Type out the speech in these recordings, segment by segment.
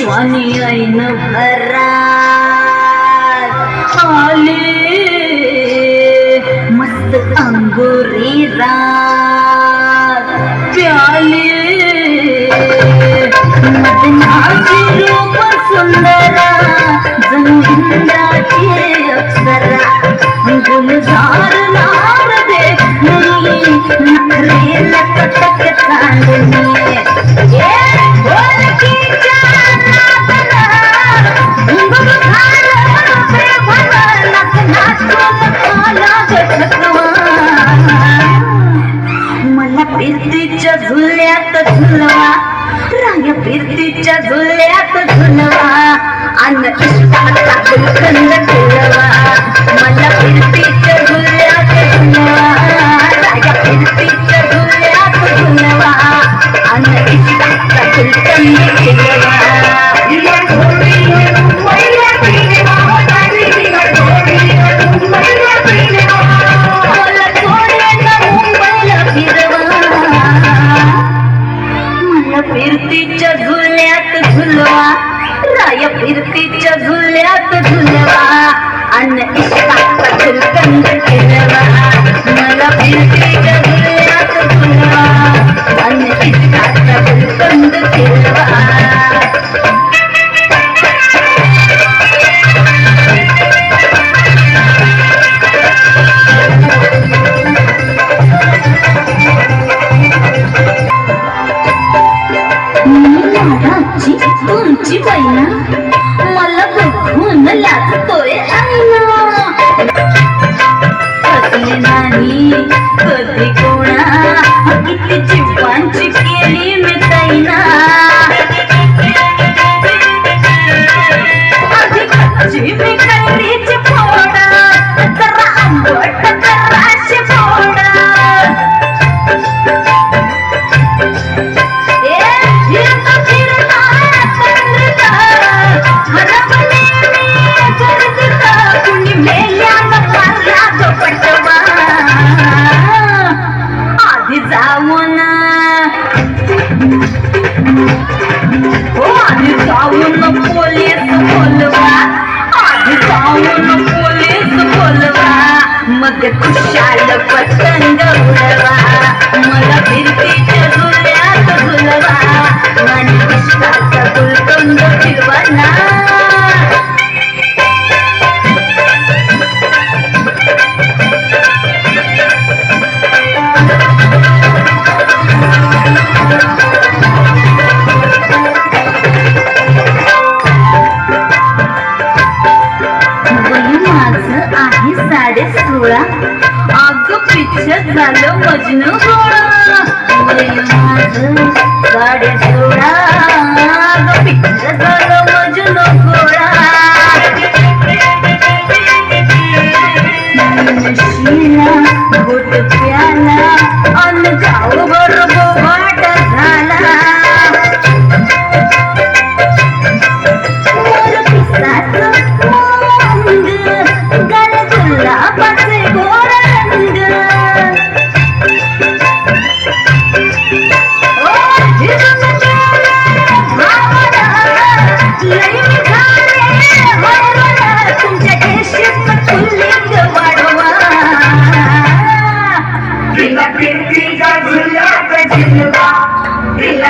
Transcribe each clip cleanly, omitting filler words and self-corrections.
वाणी ऐन भरा आले मस्त अंगुरी रात प्याले मदनाची रूप सुंदरा जणू इंद्राची अप्सरा गुलजार नार देखणी नखरे लटक चांदणी मला प्रीतीच्या झुल्यात झुलवा रांग प्रीतीच्या झुल्यात झुलवा अन्न इष्टाचा गुलकंद ठेवा मला प्रीतीच्या झुल्यात झुलवा रांग प्रीतीच्या झुल्यात झुलवा अन्न इष्टाचा गुलकंद ठेवा फिरतीच्या झुल्यात झुलवा राय फिरतीच्या झुल्यात झुलवा अन्न इष्टाचा गुलकंद ठेवा मला फिरतीच्या झुल्यात झुलवा अन्न इष्टाचा गुलकंद ठेवा तुमची बहिणा मला बघून लाजतोय आईना कसले नाही कधी कोणा किती जीवांची केली मी ताईना आधी कच्ची मी कैरीची फोड जरा आंबट जराशी फोड मग खुशाल पतंग उडवा मला फिरतीच्या झुल्यात झुलवा आणि इष्टाचा गुलकंद फिरवा ना अग पिक्चर झालं मजनू गोळा माझं 16.5 अग पिक्चर झालं मजनू गोळा शिला गोट प्याला अन जाऊ बरोबर वाट झाला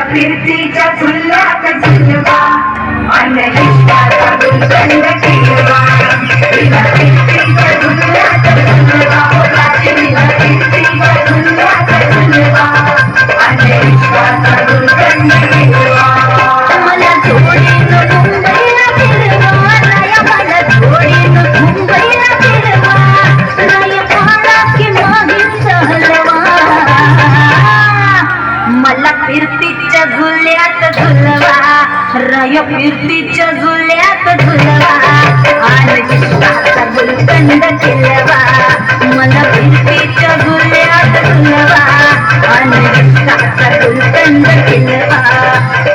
फिरतीच्या झुल्यात झुलवा अन्न इष्टाचा गुलकंद ठेवा फिरतीच्या झुल्यात झुलवा फिरतीच्या झुल्यात झुलवा अन्न इष्टाचा गुलकंद ठेवा मला जोडीनं मुंबईला फिरवा राया मला जोडीनं मुंबईला फिरवा राया पाडा की मागीचा हलवा मला फिरतीच्या झुल्यात झुलवा राय फिरतीच्या झुल्यात झुलवा आणि इष्टाचा गुलकंद ठेवा मला फिरतीच्या झुल्यात झुलवा आणि इष्टाचा गुलकंद ठेवा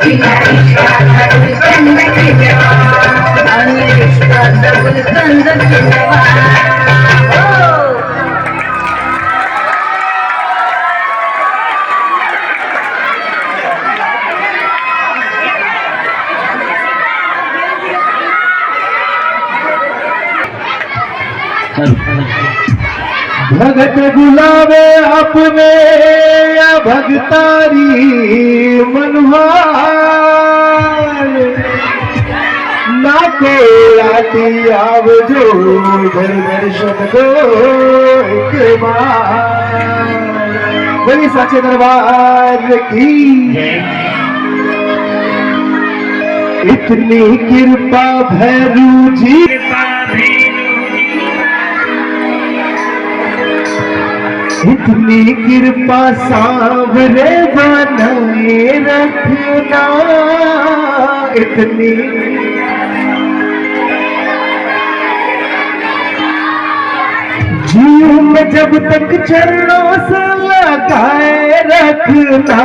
तिला इष्टाचा गुलकंद ठेवा आणि इष्टाचा गुलकंद ठेवा भगत बुलावे अपने या भगतारी मनवार ना को आती आवजो घर दर्शन दो एक बार। बोली सच्चे दरबार की इतनी कृपा भैरू जी इतनी कृपा सांवरे बनाए रखना इतनी जीव में जब तक चरणों से लगाए रखना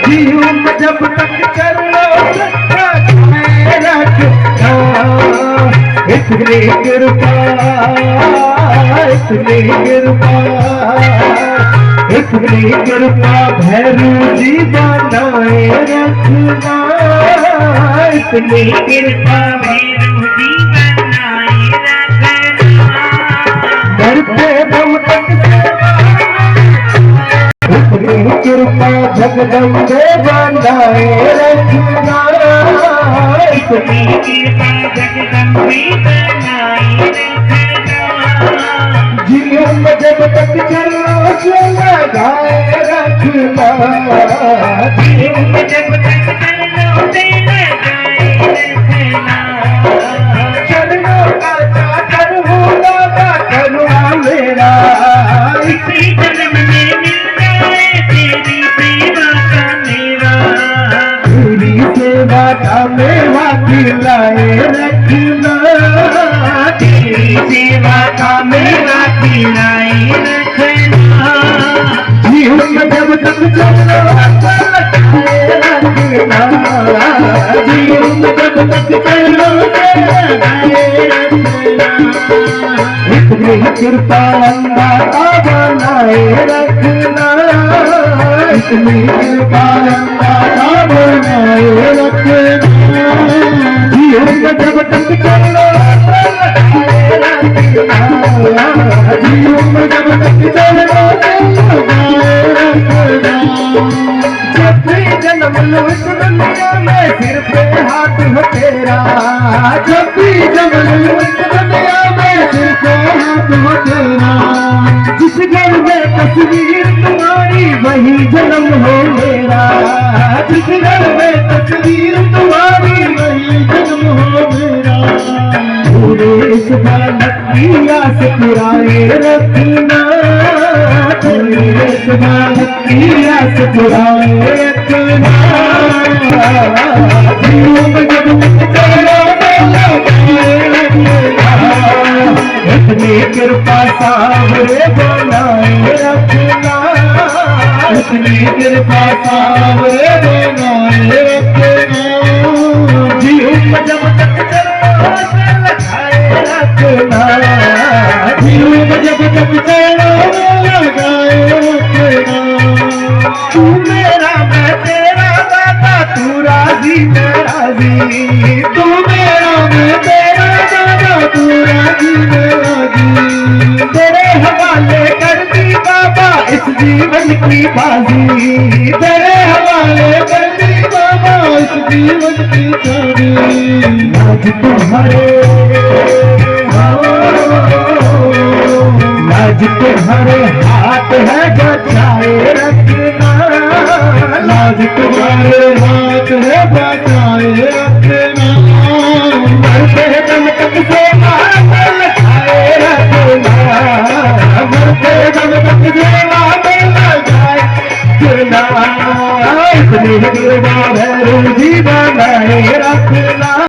जीव में जब तक चरणों से लगाए रखना इतनी कृपा इतनी कृपा इतनी कृपा भैरू जी बनाए रखना इतनी कृपा भैरू जी बनाए रखना मरते दम तक इतनी कृपा जगदम्बे बनाए रखना इतनी कृपा जगदम्बे बनाए जीवन में जब तक चरणों से लगाए रखना जीवन में जब तक चरणों से लगाए रखना चरणों का चाकर होगा करुणा मेरा इसी जन्म में मिल जाए तेरी सेवा का मेवा तेरी सेवा का मेवा खिलाए रखना तेरी सेवा का मेवा खिलाए रखना जीवन में जब तक चरणों से लगाए रखना जीवन में जब तक चरणों से लगाए रखना इतनी कृपा अंदाता बनाए रखना इतनी कृपा अंदाता बनाए रखना जीवन में जब तक चरणों से लगाए रखना जीवन में जब तक चरणों से लगाए रखना जब भी जन्म लो इस दुनिया में सिर पे हाथ हो तेरा जब भी जन्म लो इस दुनिया में सिर पे हाथ हो तेरा जिस घर में तस्वीर तुम्हारी वही जन्म हो मेरा जिस घर में तस्वीर तुम्हारी वही जन्म हो मेरा पूरे इस बालक की आस पुराए रखना पूरे इस बालक की आस पुराए रखना जीवन में जब तक चरणों में लगाए रखना इतनी कृपा सांवरे बनाए रखना इतनी कृपा सांवरे बनाए रखना जीवन में जब तक चरणों से लगाए रखना जीवन में जब तक चरणों में लगाए रखना तू मेरा मैं तेरा दादा तू राजी मैं राजी तू मेरा मैं तेरा दादा तू राजी मैं राजी तेरे हवाले कर दी बाबा इस जीवन की बाजी तेरे हवाले कर दी बाबा इस जीवन की बाजी आज तुम्हारे आज तुम्हारे हाथ है बचाए रखना लाज तुम्हारे हाथ है बचाए रखना मरते दम तक सेवा में लगाए रखना मरते दम तक सेवा में लगाए रखना इतनी कृपा भैरू जी बनाए रखना।